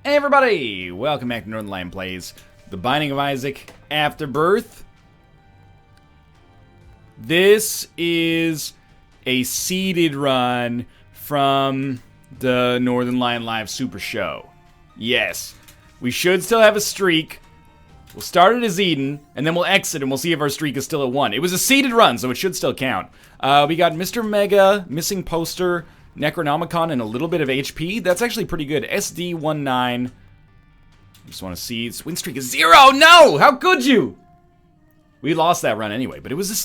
Hey everybody! Welcome back to Northern Lion Plays The Binding of Isaac Afterbirth. This is a seeded run from the Northern Lion Live Super Show. Yes, we should still have a streak. We'll start it as Eden, and then we'll exit and we'll see if our streak is still at 1. It was a seeded run, so it should still count. We got Mr. Mega, Missing Poster, Necronomicon, and a little bit of HP. That's actually pretty good. SD19. Just want to see. Win streak is 0. No! How could you? We lost that run anyway, but it was a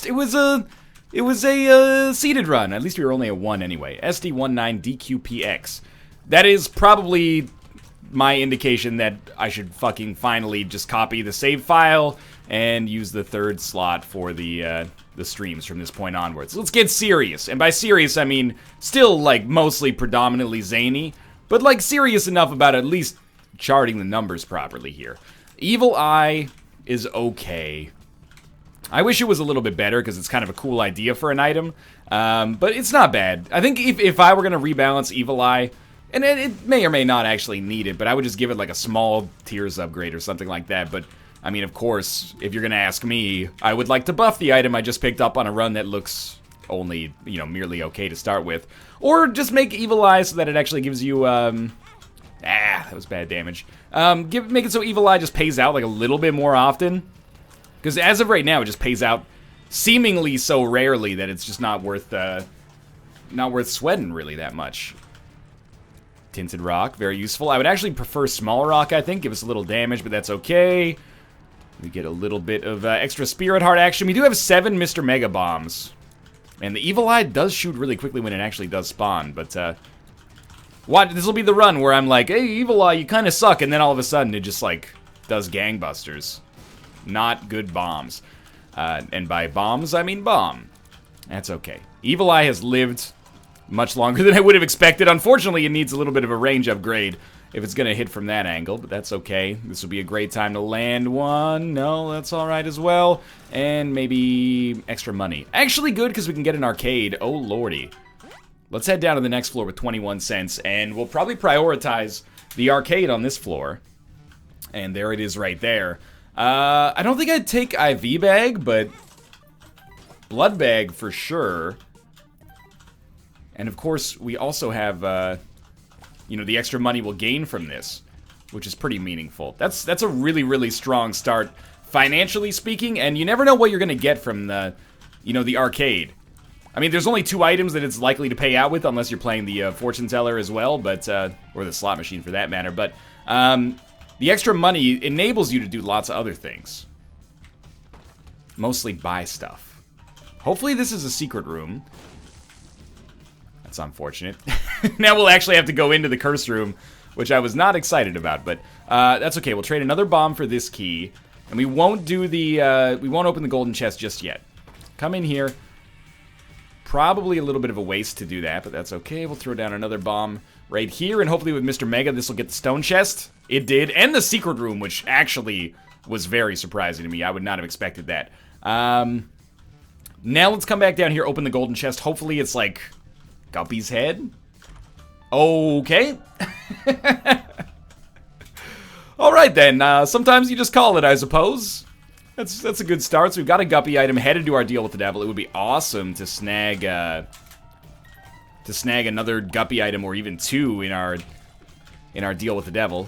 seeded run. At least we were only at 1 anyway. SD19 DQPX. That is probably my indication that I should fucking finally just copy the save file and use the third slot for the streams from this point onwards. Let's get serious. And by serious, I mean still, like, mostly predominantly zany, but, like, serious enough about at least charting the numbers properly here. Evil Eye is okay. I wish it was a little bit better, because it's kind of a cool idea for an item, but it's not bad. I think if I were going to rebalance Evil Eye, and it may or may not actually need it, but I would just give it, like, a small tiers upgrade or something like that, but I mean, of course, if you're going to ask me, I would like to buff the item I just picked up on a run that looks only, you know, merely okay to start with. Or just make Evil Eye so that it actually gives you, that was bad damage. Make it so Evil Eye just pays out, like, a little bit more often. Because as of right now, it just pays out seemingly so rarely that it's just not worth sweating really that much. Tinted Rock, very useful. I would actually prefer Small Rock, I think. Give us a little damage, but that's okay. We get a little bit of extra Spirit Heart action. We do have 7 Mr. Mega Bombs. And the Evil Eye does shoot really quickly when it actually does spawn, but, this will be the run where I'm like, hey, Evil Eye, you kind of suck, and then all of a sudden it just, like, does gangbusters. Not good bombs. And by bombs, I mean bomb. That's okay. Evil Eye has lived much longer than I would have expected. Unfortunately, it needs a little bit of a range upgrade if it's going to hit from that angle, but that's okay. This will be a great time to land one. No, that's all right as well. And maybe extra money. Actually good, because we can get an arcade. Oh, lordy. Let's head down to the next floor with 21 cents, and we'll probably prioritize the arcade on this floor. And there it is right there. I don't think I'd take IV bag, but blood bag for sure. And of course, we also have, you know, the extra money we'll gain from this, which is pretty meaningful. That's a really, really strong start, financially speaking, and you never know what you're going to get from the, you know, the arcade. I mean, there's only 2 items that it's likely to pay out with, unless you're playing the fortune teller as well, but, or the slot machine for that matter, but, the extra money enables you to do lots of other things. Mostly buy stuff. Hopefully this is a secret room. That's unfortunate. Now we'll actually have to go into the curse room, which I was not excited about, but that's okay. We'll trade another bomb for this key, and we won't do the, we won't open the golden chest just yet. Come in here. Probably a little bit of a waste to do that, but that's okay. We'll throw down another bomb right here, and hopefully with Mr. Mega, this will get the stone chest. It did, and the secret room, which actually was very surprising to me. I would not have expected that. Now let's come back down here, open the golden chest. Hopefully it's like Guppy's head. Okay. Alright then, sometimes you just call it, I suppose. That's a good start. So we've got a Guppy item headed to our deal with the devil. It would be awesome to snag another Guppy item, or even 2 in our deal with the devil.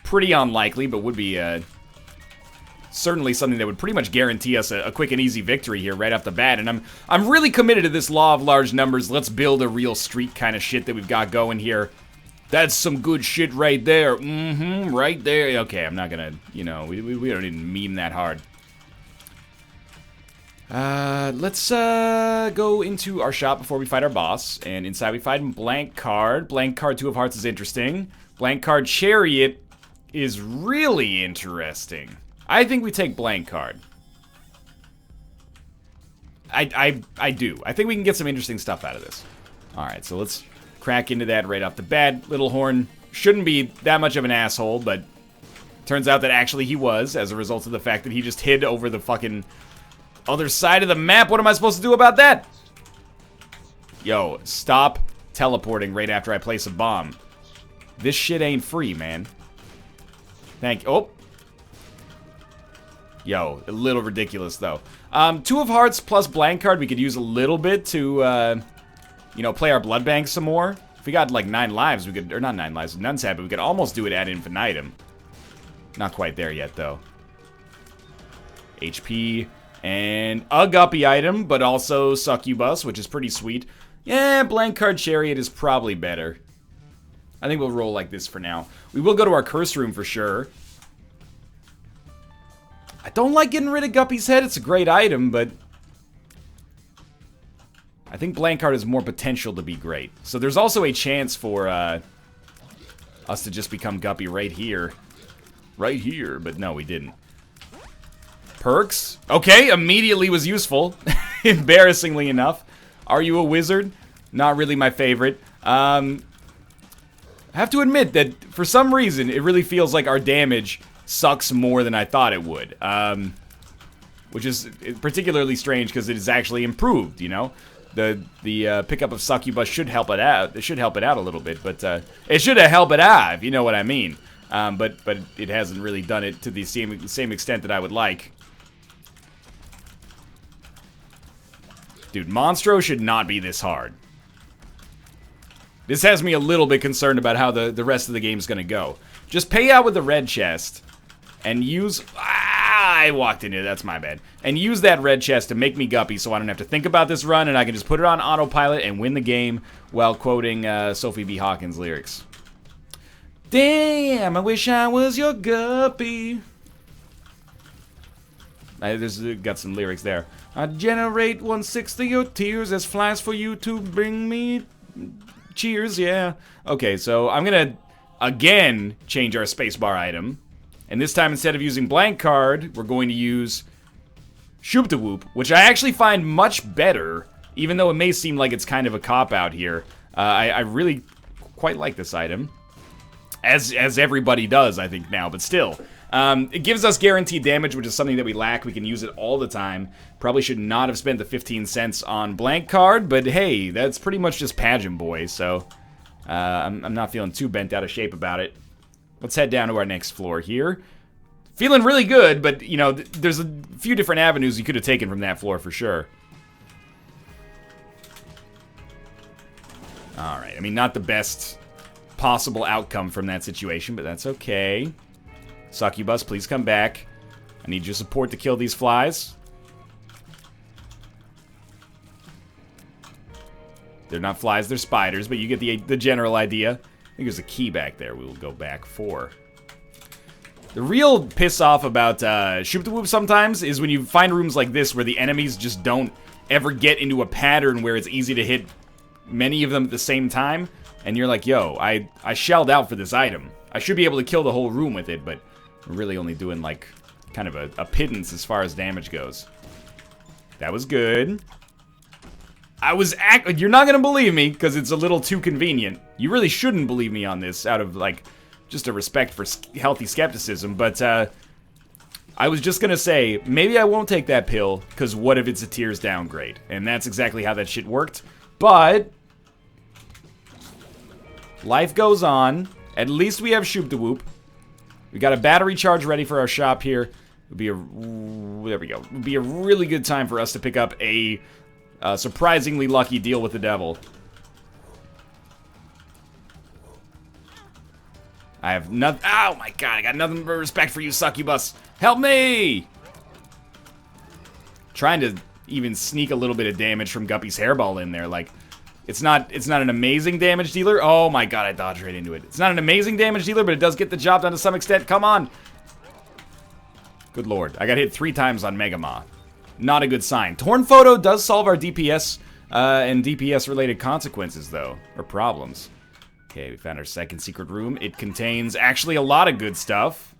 Pretty unlikely, but would be certainly something that would pretty much guarantee us a quick and easy victory here right off the bat. And I'm really committed to this law of large numbers. Let's build a real streak kind of shit that we've got going here. That's some good shit right there. Right there. Okay, I'm not gonna, you know, we don't even meme that hard. Let's go into our shop before we fight our boss. And inside we find Blank Card. Blank Card 2 of Hearts is interesting. Blank Card Chariot is really interesting. I think we take Blank Card. I do. I think we can get some interesting stuff out of this. Alright, so let's crack into that right off the bat. Little Horn shouldn't be that much of an asshole, but turns out that actually he was, as a result of the fact that he just hid over the fucking other side of the map. What am I supposed to do about that? Yo, stop teleporting right after I place a bomb. This shit ain't free, man. Thank you. Oh. Yo, a little ridiculous, though. 2 of Hearts plus blank card we could use a little bit to, you know, play our blood bank some more. If we got, like, 9 lives, we could... Or not 9 lives, none sad, but we could almost do it ad infinitum. Not quite there yet, though. HP... And a Guppy item, but also Succubus, which is pretty sweet. Yeah, Blank Card Chariot is probably better. I think we'll roll like this for now. We will go to our curse room for sure. I don't like getting rid of Guppy's head. It's a great item, but... I think Blank Card has more potential to be great. So there's also a chance for us to just become Guppy right here. Right here, but no, we didn't. Perks. Okay, immediately was useful. Embarrassingly enough. Are you a wizard? Not really my favorite. I have to admit that for some reason it really feels like our damage sucks more than I thought it would. Which is particularly strange because it is actually improved, you know? The pickup of Succubus should help it out. It should help it out a little bit, but it should have helped it out, if you know what I mean. But it hasn't really done it to the same extent that I would like. Dude, Monstro should not be this hard. This has me a little bit concerned about how the rest of the game's gonna go. Just pay out with the red chest and use... I walked into it, that's my bad. And use that red chest to make me Guppy so I don't have to think about this run and I can just put it on autopilot and win the game while quoting Sophie B. Hawkins lyrics. Damn, I wish I was your Guppy. There's got some lyrics there. I generate 1/6 of your tears as flies for you to bring me cheers, yeah. Okay, so I'm gonna, again, change our spacebar item. And this time, instead of using blank card, we're going to use Shoop da Whoop, which I actually find much better, even though it may seem like it's kind of a cop-out here. I really quite like this item. As everybody does, I think, now, but still. It gives us guaranteed damage, which is something that we lack. We can use it all the time. Probably should not have spent the 15 cents on blank card, but hey, that's pretty much just pageant boy, so I'm not feeling too bent out of shape about it. Let's head down to our next floor here. Feeling really good, but, you know, there's a few different avenues you could have taken from that floor for sure. Alright, I mean, not the best possible outcome from that situation, but that's okay. Succubus, please come back. I need your support to kill these flies. They're not flies, they're spiders, but you get the general idea. I think there's a key back there we will go back for. The real piss off about Shoop da Whoop sometimes is when you find rooms like this where the enemies just don't ever get into a pattern where it's easy to hit many of them at the same time. And you're like, yo, I shelled out for this item. I should be able to kill the whole room with it, but we're really only doing, like, kind of a pittance as far as damage goes. That was good. You're not gonna believe me, because it's a little too convenient. You really shouldn't believe me on this, out of, like, just a respect for healthy skepticism, but, I was just gonna say, maybe I won't take that pill, because what if it's a tears downgrade? And that's exactly how that shit worked. But life goes on. At least we have Shoop da Whoop. We got a battery charge ready for our shop here. It would be there we go. It would be a really good time for us to pick up a surprisingly lucky deal with the devil. I have nothing. Oh my god, I got nothing but respect for you, Succubus. Help me! Trying to even sneak a little bit of damage from Guppy's hairball in there, like. It's not an amazing damage dealer. Oh my god, I dodged right into it. It's not an amazing damage dealer, but it does get the job done to some extent. Come on. Good lord. I got hit 3 times on Mega Maw. Not a good sign. Torn Photo does solve our DPS and DPS-related consequences, though. Or problems. Okay, we found our second secret room. It contains actually a lot of good stuff.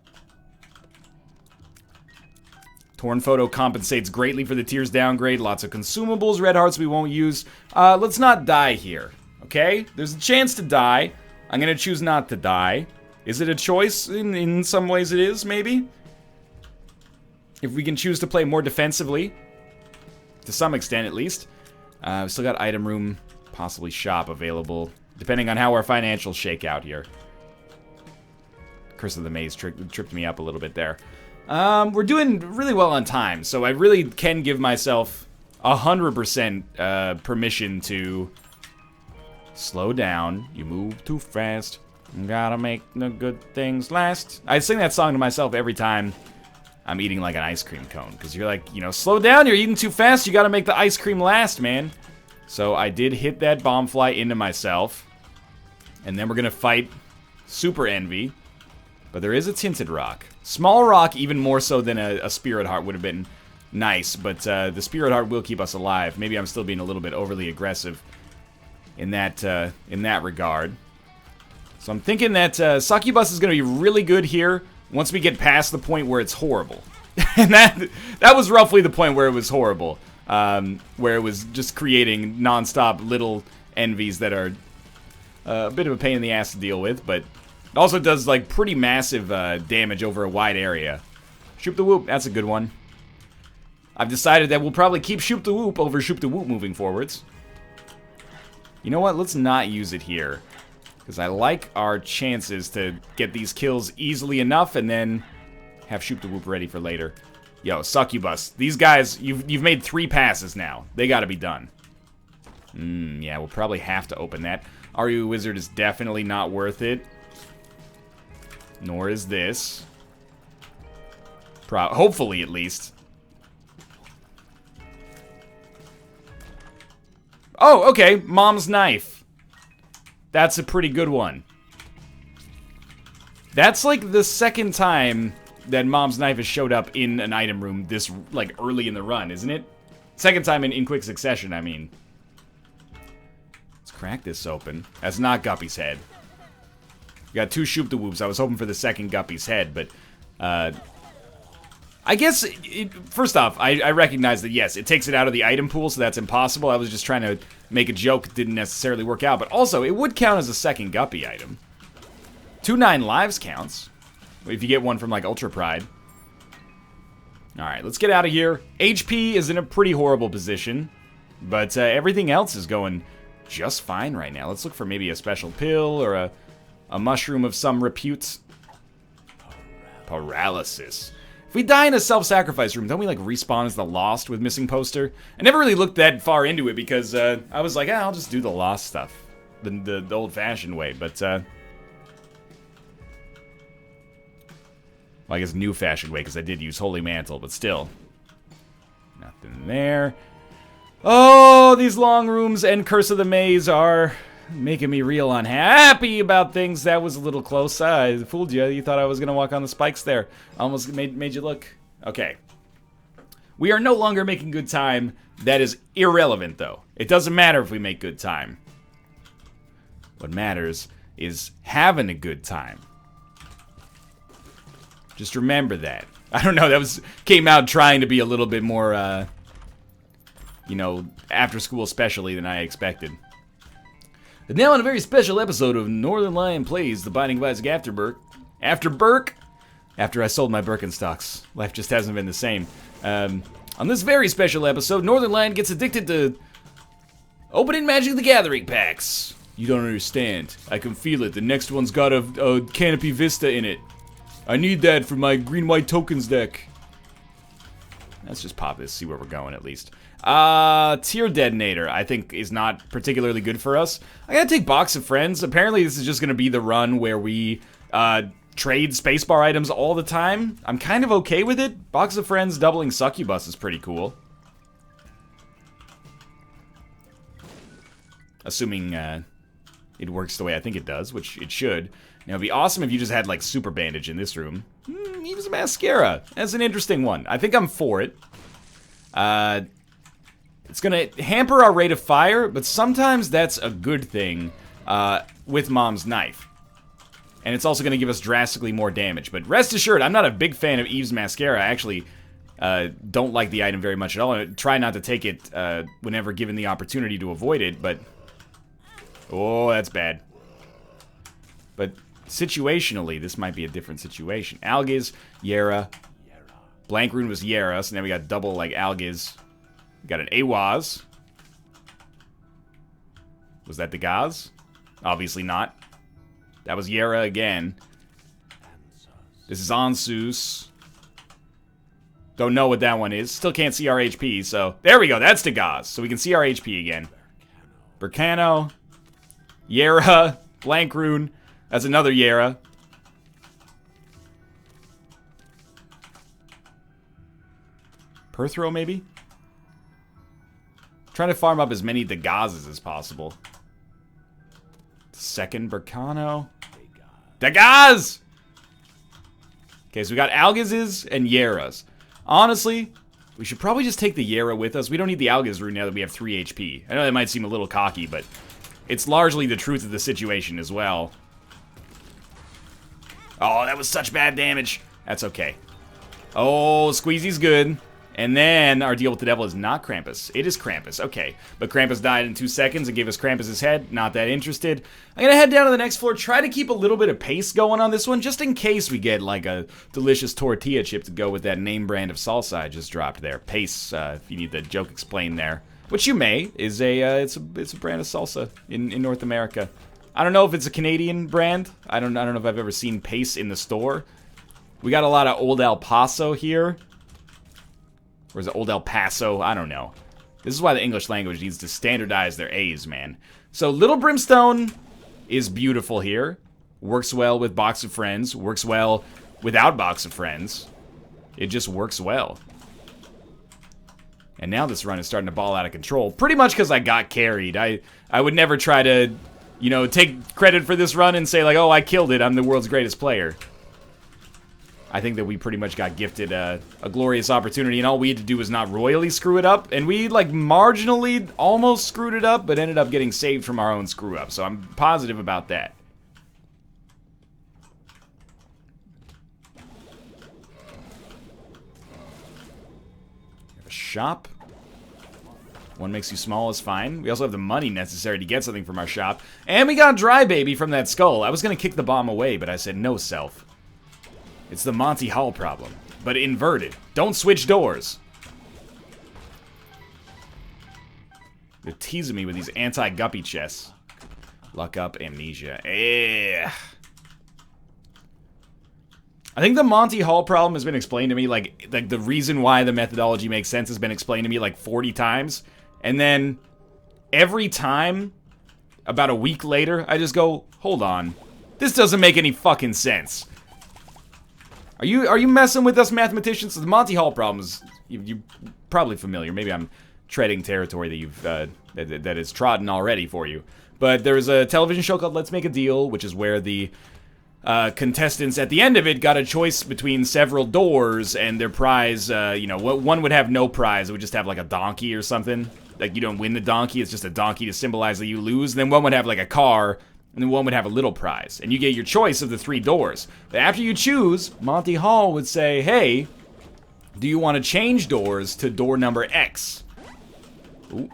Torn Photo compensates greatly for the tears downgrade. Lots of consumables, red hearts we won't use. Let's not die here, okay? There's a chance to die. I'm gonna choose not to die. Is it a choice? In some ways it is, maybe? If we can choose to play more defensively. To some extent, at least. We still got item room, possibly shop available. Depending on how our financials shake out here. Curse of the Maze tripped me up a little bit there. We're doing really well on time, so I really can give myself 100% permission to slow down. You move too fast. You gotta make the good things last. I sing that song to myself every time I'm eating like an ice cream cone, because you're like, you know, slow down, you're eating too fast, you gotta make the ice cream last, man. So I did hit that bomb fly into myself, and then we're gonna fight Super Envy, but there is a Tinted Rock. Small Rock, even more so than a Spirit Heart would have been nice, but the Spirit Heart will keep us alive. Maybe I'm still being a little bit overly aggressive in that regard. So I'm thinking that Succubus is gonna be really good here once we get past the point where it's horrible. And that was roughly the point where it was horrible. Where it was just creating non-stop little envies that are a bit of a pain in the ass to deal with, but it also does like pretty massive damage over a wide area. Shoop the Whoop, that's a good one. I've decided that we'll probably keep Shoop the Whoop over Shoop the Whoop moving forwards. You know what, let's not use it here, because I like our chances to get these kills easily enough and then have Shoop the Whoop ready for later. Yo, Succubus. These guys, you've made 3 passes now. They gotta be done. Yeah, we'll probably have to open that. RU Wizard is definitely not worth it. Nor is this. Hopefully, at least. Oh, okay. Mom's Knife. That's a pretty good one. That's like the second time that Mom's Knife has showed up in an item room this, like, early in the run, isn't it? Second time in quick succession, I mean. Let's crack this open. That's not Guppy's head. We got 2 Shoop the Whoops. I was hoping for the second Guppy's head, but, I guess, first off, I recognize that, yes, it takes it out of the item pool, so that's impossible. I was just trying to make a joke. It didn't necessarily work out, but also, it would count as a second Guppy item. 2-9 lives counts. If you get one from, like, Ultra Pride. Alright, let's get out of here. HP is in a pretty horrible position, but everything else is going just fine right now. Let's look for maybe a special pill or a mushroom of some repute. Paralysis. If we die in a self-sacrifice room, don't we, like, respawn as the Lost with missing poster? I never really looked that far into it because I was like, I'll just do the Lost stuff. The old-fashioned way, but, well, I guess new-fashioned way, because I did use Holy Mantle, but still. Nothing there. Oh, these long rooms and Curse of the Maze are making me real unhappy about things. That was a little close. I fooled you. You thought I was going to walk on the spikes there. Almost made you look. Okay. We are no longer making good time. That is irrelevant, though. It doesn't matter if we make good time. What matters is having a good time. Just remember that. I don't know, came out trying to be a little bit more, you know, after school especially than I expected. And now on a very special episode of Northern Lion Plays The Binding of Isaac Afterbirth. After I sold my Birkenstocks. Life just hasn't been the same. On this very special episode, Northern Lion gets addicted to opening Magic the Gathering packs. You don't understand. I can feel it. The next one's got a Canopy Vista in it. I need that for my green-white tokens deck. Let's just pop this, see where we're going at least. Tier Detonator, I think, is not particularly good for us. I gotta take Box of Friends. Apparently, this is just gonna be the run where we trade spacebar items all the time. I'm kind of okay with it. Box of Friends doubling Succubus is pretty cool. Assuming it works the way I think it does, which it should. Now, it'd be awesome if you just had, like, Super Bandage in this room. Use Mascara. That's an interesting one. I think I'm for it. It's gonna hamper our rate of fire, but sometimes that's a good thing with Mom's Knife. And it's also gonna give us drastically more damage. But rest assured, I'm not a big fan of Eve's Mascara. I actually don't like the item very much at all. I try not to take it whenever given the opportunity to avoid it, but... Oh, that's bad. But situationally, this might be a different situation. Algiz, Yera. Blank Rune was Yera, so now we got double, like, Algiz. We got an Awaz. Was that the Gaz? Obviously not. That was Yera again. This is Ansus. Don't know what that one is. Still can't see our HP, so... There we go, that's Dagaz. So we can see our HP again. Burkano. Yera. Blank Rune. That's another Yera. Perthrow, maybe? Trying to farm up as many Dagazes as possible. Second Burkano. Dagaz! Okay, so we got Algazes and Yeras. Honestly, we should probably just take the Yera with us. We don't need the Algaz rune now that we have 3 HP. I know that might seem a little cocky, but it's largely the truth of the situation as well. Oh, that was such bad damage. That's okay. Oh, Squeezy's good. And then our deal with the devil is not Krampus. It is Krampus, okay. But Krampus died in 2 seconds and gave us Krampus' head. Not that interested. I'm gonna head down to the next floor, try to keep a little bit of pace going on this one, just in case we get like a delicious tortilla chip to go with that name brand of salsa I just dropped there. Pace, if you need the joke explained there. Which you may, is it's a brand of salsa in North America. I don't know if it's a Canadian brand. I don't know if I've ever seen Pace in the store. We got a lot of Old El Paso here. Or is it Old El Paso? I don't know. This is why the English language needs to standardize their A's, man. So Little Brimstone is beautiful here. Works well with Box of Friends. Works well without Box of Friends. It just works well. And now this run is starting to ball out of control. Pretty much because I got carried. I would never try to, you know, take credit for this run and say like, oh, I killed it. I'm the world's greatest player. I think that we pretty much got gifted a glorious opportunity, and all we had to do was not royally screw it up, and we, like, marginally almost screwed it up, but ended up getting saved from our own screw-up, so I'm positive about that. A shop. One makes you small is fine. We also have the money necessary to get something from our shop, and we got Dry Baby from that skull. I was gonna kick the bomb away, but I said no, self. It's the Monty Hall problem, but inverted. Don't switch doors. They're teasing me with these anti-Guppy chests. Luck up, amnesia. I think the Monty Hall problem has been explained to me, like the reason why the methodology makes sense has been explained to me like 40 times. And then every time, about a week later, I just go, hold on. This doesn't make any fucking sense. Are you messing with us mathematicians? The Monty Hall problem is, you're probably familiar. Maybe I'm treading territory that you've that is trodden already for you. But there's a television show called Let's Make a Deal, which is where the contestants at the end of it got a choice between several doors, and their prize, you know, one would have no prize. It would just have like a donkey or something. Like you don't win the donkey, it's just a donkey to symbolize that you lose. And then one would have like a car, and then one would have a little prize. And you get your choice of the 3 doors. But after you choose, Monty Hall would say, hey, do you want to change doors to door number X? Ooh.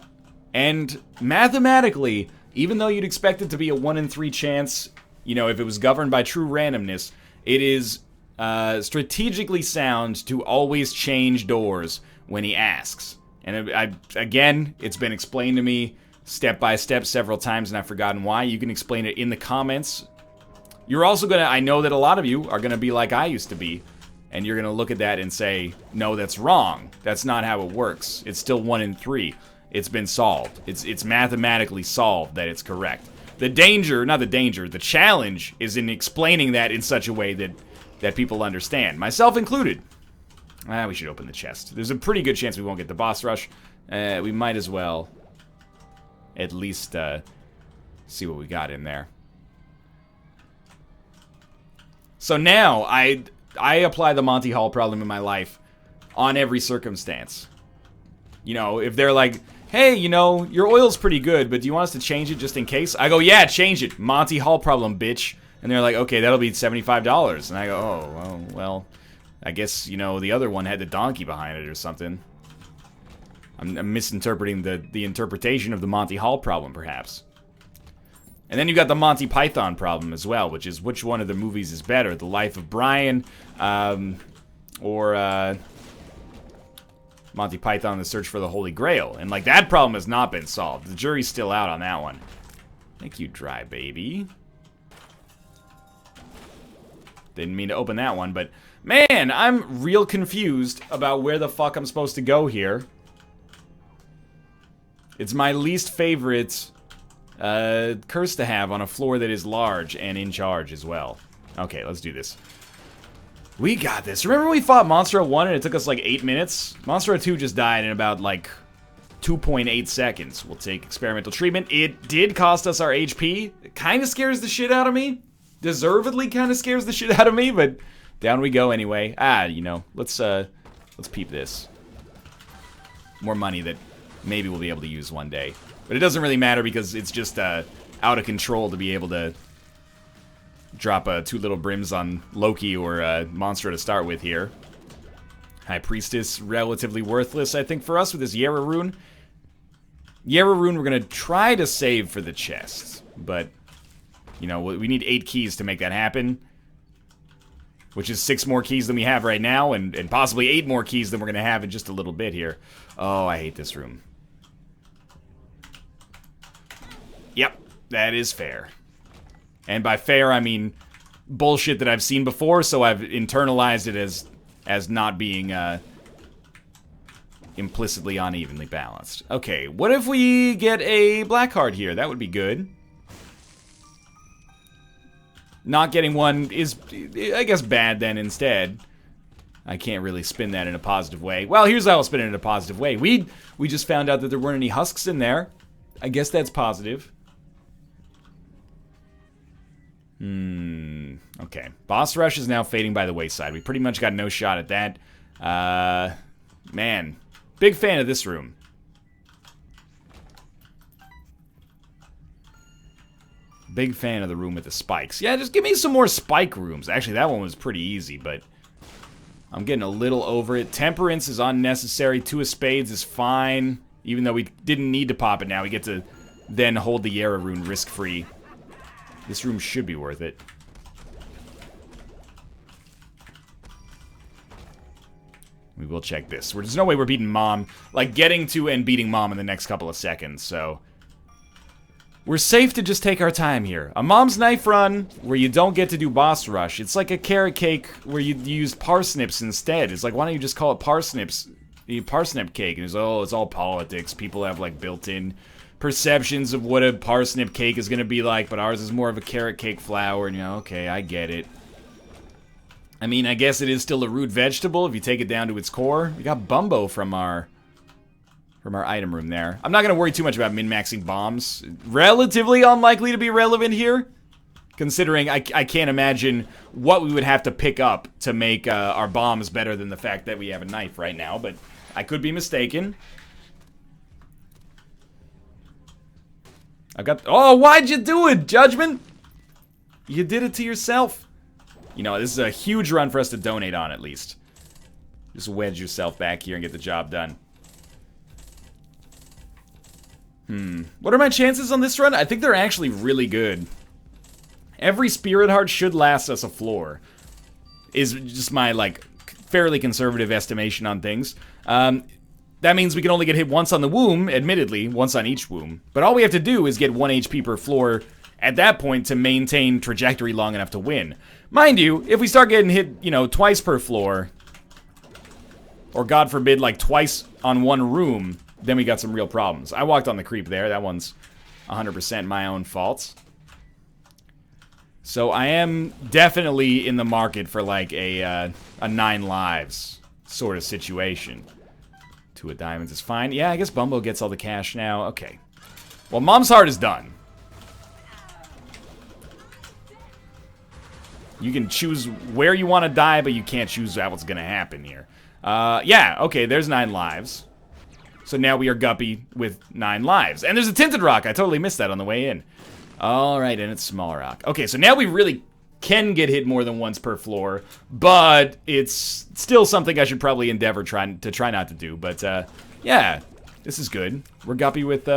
And mathematically, even though you'd expect it to be a 1 in 3 chance, you know, if it was governed by true randomness, it is strategically sound to always change doors when he asks. And again, it's been explained to me step by step several times, and I've forgotten why. You can explain it in the comments. You're also gonna, I know that a lot of you are gonna be like I used to be, and you're gonna look at that and say, no, that's wrong. That's not how it works. It's still 1 in 3. It's been solved. It's mathematically solved that it's correct. The danger, not the danger, the challenge is in explaining that in such a way that people understand, myself included. We should open the chest. There's a pretty good chance we won't get the boss rush. We might as well at least see what we got in there. So now I apply the Monty Hall problem in my life on every circumstance. You know, if they're like, hey, you know, your oil's pretty good, but do you want us to change it just in case? I go, yeah, change it. Monty Hall problem, bitch. And they're like, okay, that'll be $75. And I go, oh, well, I guess, you know, the other one had the donkey behind it or something. I'm misinterpreting the interpretation of the Monty Hall problem, perhaps. And then you got the Monty Python problem as well, which is which one of the movies is better, The Life of Brian, or Monty Python, The Search for the Holy Grail. And, like, that problem has not been solved. The jury's still out on that one. Thank you, Dry Baby. Didn't mean to open that one, but man, I'm real confused about where the fuck I'm supposed to go here. It's my least favorite curse to have on a floor that is large and in charge as well. Okay, let's do this. We got this. Remember when we fought Monstro 1 and it took us like 8 minutes? Monstro 2 just died in about like 2.8 seconds. We'll take experimental treatment. It did cost us our HP. It kind of scares the shit out of me. Deservedly kind of scares the shit out of me, but down we go anyway. You know, let's peep this. More money that maybe we'll be able to use one day. But it doesn't really matter because it's just out of control to be able to drop 2 little brims on Loki or Monstro to start with here. High Priestess, relatively worthless, I think, for us with this Yera rune. Yera rune we're going to try to save for the chest, but, you know, we need 8 keys to make that happen, which is 6 more keys than we have right now, and possibly 8 more keys than we're going to have in just a little bit here. Oh, I hate this room. Yep, that is fair. And by fair, I mean bullshit that I've seen before, so I've internalized it as not being implicitly unevenly balanced. Okay, what if we get a black card here? That would be good. Not getting one is, I guess, bad then instead. I can't really spin that in a positive way. Well, here's how I'll spin it in a positive way. We just found out that there weren't any husks in there. I guess that's positive. Okay. Boss Rush is now fading by the wayside. We pretty much got no shot at that. Man. Big fan of this room. Big fan of the room with the spikes. Yeah, just give me some more spike rooms. Actually, that one was pretty easy, but I'm getting a little over it. Temperance is unnecessary. 2 of Spades is fine. Even though we didn't need to pop it now, we get to then hold the Yera rune risk-free. This room should be worth it. We will check this. There's no way we're beating Mom. Like, getting to and beating Mom in the next couple of seconds, so we're safe to just take our time here. A Mom's Knife run where you don't get to do boss rush. It's like a carrot cake where you use parsnips instead. It's like, why don't you just call it parsnips? Parsnip cake. And it's all politics. People have, like, built-in perceptions of what a parsnip cake is going to be like, but ours is more of a carrot cake flour, and, you know, okay, I get it. I mean, I guess it is still a root vegetable if you take it down to its core. We got Bumbo from our item room there. I'm not going to worry too much about min-maxing bombs. Relatively unlikely to be relevant here, considering I can't imagine what we would have to pick up to make our bombs better than the fact that we have a knife right now, but I could be mistaken. Oh, why'd you do it, Judgment? You did it to yourself. You know, this is a huge run for us to donate on, at least. Just wedge yourself back here and get the job done. What are my chances on this run? I think they're actually really good. Every Spirit Heart should last us a floor. Is just my, like, fairly conservative estimation on things. That means we can only get hit once on the womb, admittedly, once on each womb. But all we have to do is get 1 HP per floor at that point to maintain trajectory long enough to win. Mind you, if we start getting hit, you know, twice per floor, or God forbid, like twice on one room, then we got some real problems. I walked on the creep there. That one's 100% my own fault. So I am definitely in the market for like a 9 lives sort of situation. 2 of diamonds is fine. Yeah, I guess Bumbo gets all the cash now. Okay. Well, Mom's Heart is done. You can choose where you want to die, but you can't choose what's going to happen here. Yeah, okay, there's 9 lives. So now we are Guppy with 9 lives. And there's a Tinted Rock. I totally missed that on the way in. Alright, and it's Small Rock. Okay, so now we really can get hit more than once per floor, but it's still something I should probably endeavor to try not to do. But, yeah, this is good. We're Guppy with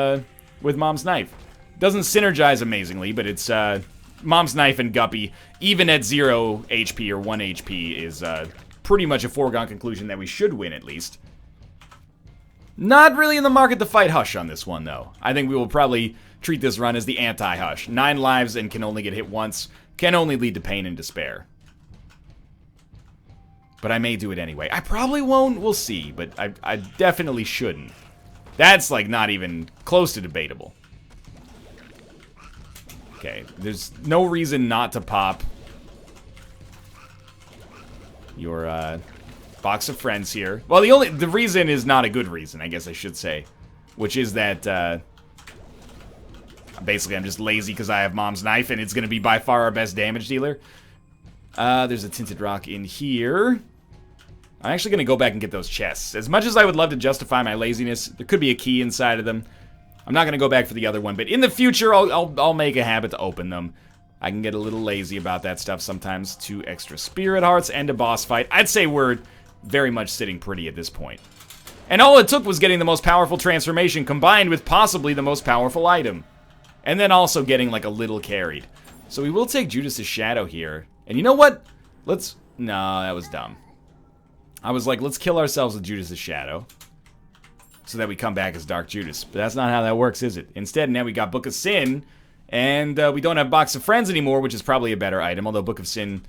Mom's Knife. Doesn't synergize amazingly, but it's, Mom's Knife and Guppy, even at 0 HP or 1 HP, is pretty much a foregone conclusion that we should win, at least. Not really in the market to fight Hush on this one, though. I think we will probably treat this run as the anti-Hush. 9 lives and can only get hit once. Can only lead to pain and despair. But I may do it anyway. I probably won't. We'll see. But I definitely shouldn't. That's, like, not even close to debatable. Okay. There's no reason not to pop your, box of friends here. Well, the reason is not a good reason, I guess I should say. Which is that, basically, I'm just lazy because I have Mom's Knife, and it's going to be by far our best damage dealer. There's a Tinted Rock in here. I'm actually going to go back and get those chests. As much as I would love to justify my laziness, there could be a key inside of them. I'm not going to go back for the other one, but in the future, I'll make a habit to open them. I can get a little lazy about that stuff sometimes. 2 extra Spirit Hearts and a boss fight. I'd say we're very much sitting pretty at this point. And all it took was getting the most powerful transformation combined with possibly the most powerful item. And then also getting, like, a little carried. So we will take Judas's Shadow here. And you know what? No, that was dumb. I was like, let's kill ourselves with Judas's Shadow. So that we come back as Dark Judas. But that's not how that works, is it? Instead, now we got Book of Sin. And we don't have Box of Friends anymore, which is probably a better item. Although Book of Sin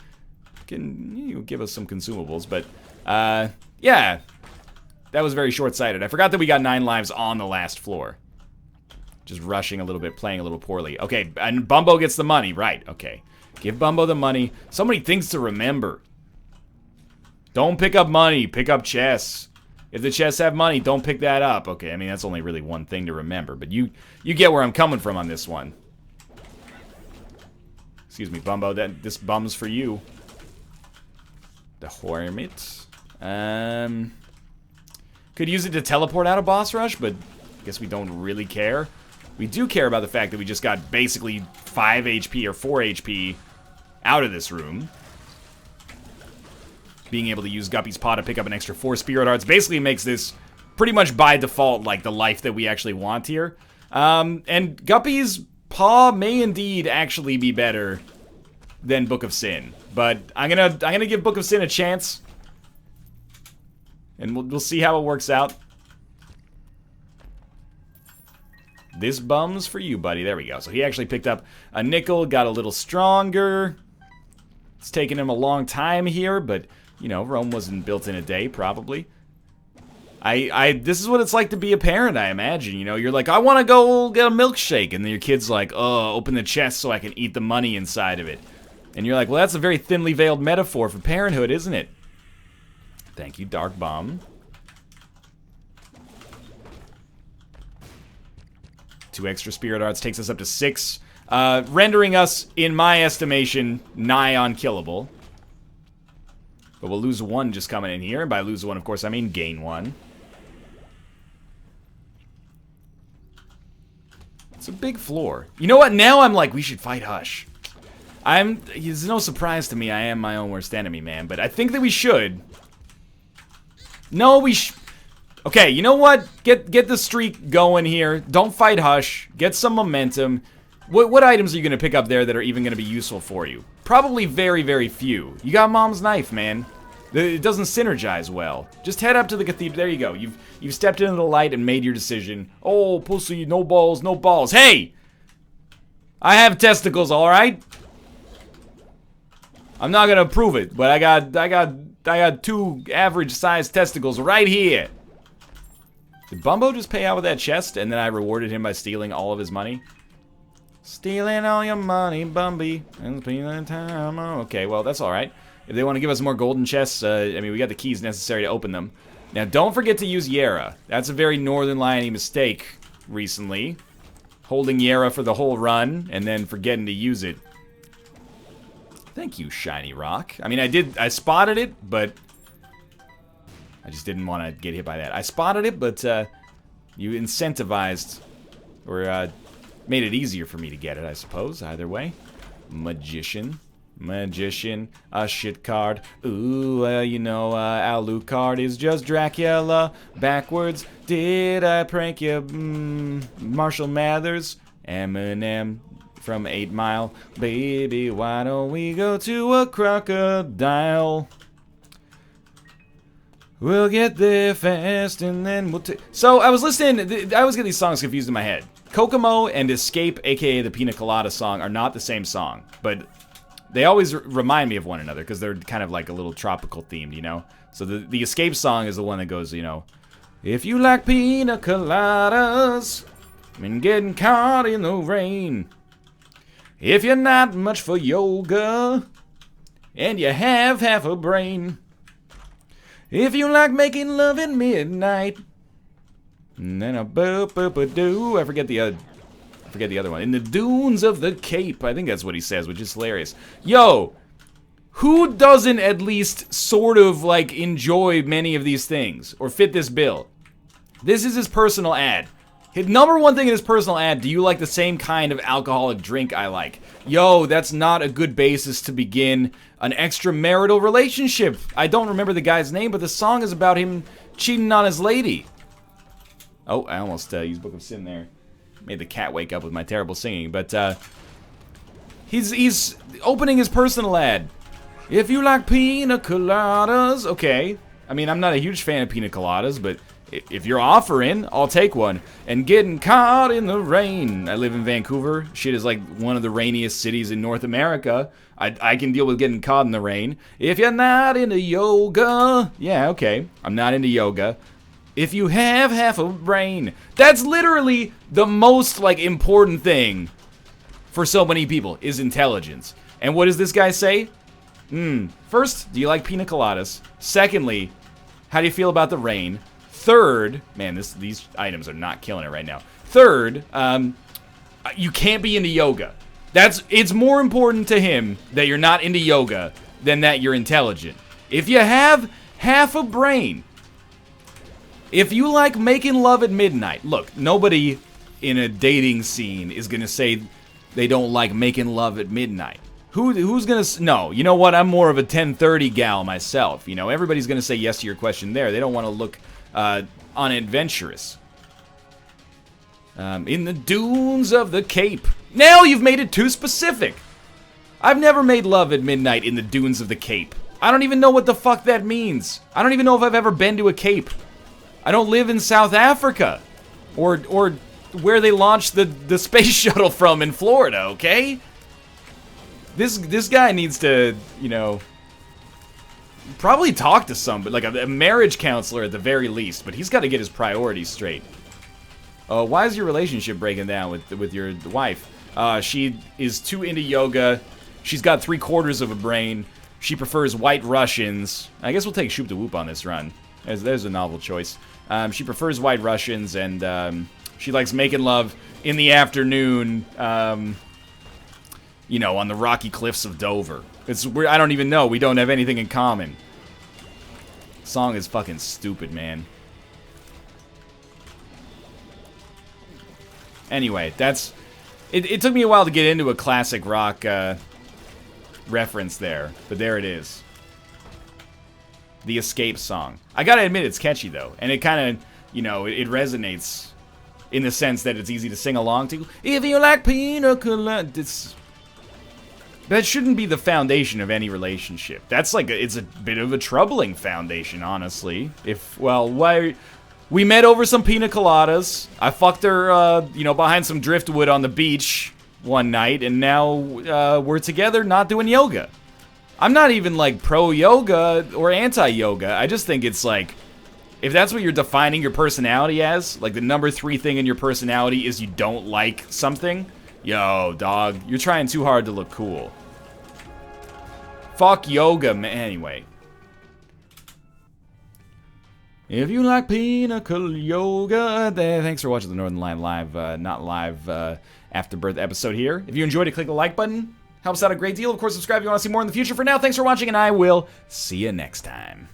can give us some consumables. But, yeah. That was very short-sighted. I forgot that we got 9 lives on the last floor. Just rushing a little bit, playing a little poorly. Okay, and Bumbo gets the money. Right, okay. Give Bumbo the money. So many things to remember. Don't pick up money. Pick up chests. If the chests have money, don't pick that up. Okay, I mean, that's only really one thing to remember. But you get where I'm coming from on this one. Excuse me, Bumbo. This bum's for you. The Hermit. Could use it to teleport out of boss rush, but I guess we don't really care. We do care about the fact that we just got basically 5 HP or 4 HP out of this room. Being able to use Guppy's Paw to pick up an extra 4 Spirit Hearts basically makes this pretty much by default like the life that we actually want here. And Guppy's Paw may indeed actually be better than Book of Sin. But I'm gonna give Book of Sin a chance. And we'll see how it works out. This bum's for you, buddy. There we go. So he actually picked up a nickel, got a little stronger. It's taken him a long time here, but, you know, Rome wasn't built in a day, probably. This is what it's like to be a parent, I imagine. You know, you're like, I want to go get a milkshake. And then your kid's like, oh, open the chest so I can eat the money inside of it. And you're like, well, that's a very thinly veiled metaphor for parenthood, isn't it? Thank you, Dark Bomb. 2 extra Spirit Hearts takes us up to 6. Rendering us, in my estimation, nigh unkillable. But we'll lose 1 just coming in here. And by lose 1, of course, I mean gain 1. It's a big floor. You know what? Now I'm like, we should fight Hush. It's no surprise to me. I am my own worst enemy, man. But I think that we should. No, okay, you know what? Get the streak going here. Don't fight Hush. Get some momentum. What items are you going to pick up there that are even going to be useful for you? Probably very, very few. You got Mom's Knife, man. It doesn't synergize well. Just head up to the cathedral. There you go. You've stepped into the light and made your decision. Oh, pussy, no balls, no balls. Hey! I have testicles, alright? I'm not going to prove it, but I got 2 average-sized testicles right here. Did Bumbo just pay out with that chest, and then I rewarded him by stealing all of his money? Stealing all your money, Bumby, and spending time. Oh, okay, well, that's alright. If they want to give us more golden chests, I mean, we got the keys necessary to open them. Now, don't forget to use Yera. That's a very Northern Lion-y mistake recently. Holding Yera for the whole run, and then forgetting to use it. Thank you, Shiny Rock. I mean, I spotted it, but I just didn't want to get hit by that. I spotted it, but you incentivized, or made it easier for me to get it, I suppose, either way. Magician, a shit card. Ooh, you know, Alucard is just Dracula. Backwards, did I prank you? Marshall Mathers, Eminem from 8 Mile. Baby, why don't we go to a crocodile? We'll get there fast and then we'll take... So, I was listening... I always get these songs confused in my head. Kokomo and Escape, a.k.a. the Pina Colada song, are not the same song. But They always remind me of one another because they're kind of like a little tropical themed, you know? So the Escape song is the one that goes, you know, if you like pina coladas and getting caught in the rain, if you're not much for yoga and you have half a brain, if you like making love at midnight, and then a boop-boop-a-doo, I forget the other one. In the dunes of the Cape, I think that's what he says, which is hilarious. Yo, who doesn't at least sort of like enjoy many of these things or fit this bill? This is his personal ad. His number one thing in his personal ad, do you like the same kind of alcoholic drink I like? Yo, that's not a good basis to begin an extramarital relationship. I don't remember the guy's name, but the song is about him cheating on his lady. Oh, I almost used Book of Sin there. Made the cat wake up with my terrible singing, but he's opening his personal ad. If you like pina coladas, okay. I mean, I'm not a huge fan of pina coladas, but if you're offering, I'll take one. And getting caught in the rain. I live in Vancouver. Shit is like one of the rainiest cities in North America. I can deal with getting caught in the rain. If you're not into yoga, yeah, okay. I'm not into yoga. If you have half a brain. That's literally the most, like, important thing for so many people, is intelligence. And what does this guy say? First, do you like pina coladas? Secondly, how do you feel about the rain? Third, man, these items are not killing it right now. Third, you can't be into yoga. It's more important to him that you're not into yoga than that you're intelligent. If you have half a brain, if you like making love at midnight, look, nobody in a dating scene is gonna say they don't like making love at midnight. Who's gonna? No, you know what? I'm more of a 10:30 gal myself. You know, everybody's gonna say yes to your question there. They don't want to look unadventurous. In the dunes of the Cape. Now you've made it too specific. I've never made love at midnight in the dunes of the Cape. I don't even know what the fuck that means. I don't even know if I've ever been to a Cape. I don't live in South Africa. Or where they launched the space shuttle from in Florida, okay? This guy needs to, you know, probably talk to somebody, like a marriage counselor at the very least, but he's got to get his priorities straight. Why is your relationship breaking down with your wife? She is too into yoga. She's got 3/4 of a brain. She prefers White Russians. I guess we'll take Shoop to Whoop on this run. There's a novel choice. She prefers White Russians, and she likes making love in the afternoon, you know, on the rocky cliffs of Dover. I don't even know. We don't have anything in common. Song is fucking stupid, man. Anyway, it took me a while to get into a classic rock reference there, but there it is. The Escape song. I gotta admit, it's catchy, though. And it kind of, you know, it resonates in the sense that it's easy to sing along to. If you like pina colada, that shouldn't be the foundation of any relationship. That's like, it's a bit of a troubling foundation, honestly. We met over some pina coladas. I fucked her, you know, behind some driftwood on the beach one night, and now we're together not doing yoga. I'm not even, like, pro-yoga or anti-yoga. I just think it's, like, if that's what you're defining your personality as, like, the number 3 thing in your personality is you don't like something, yo, dog, you're trying too hard to look cool. Fuck yoga, man. Anyway. If you like pina colada yoga, thanks for watching the Northern Line live, not live, Afterbirth episode here. If you enjoyed it, click the like button. Helps out a great deal. Of course, subscribe if you want to see more in the future. For now, thanks for watching, and I will see you next time.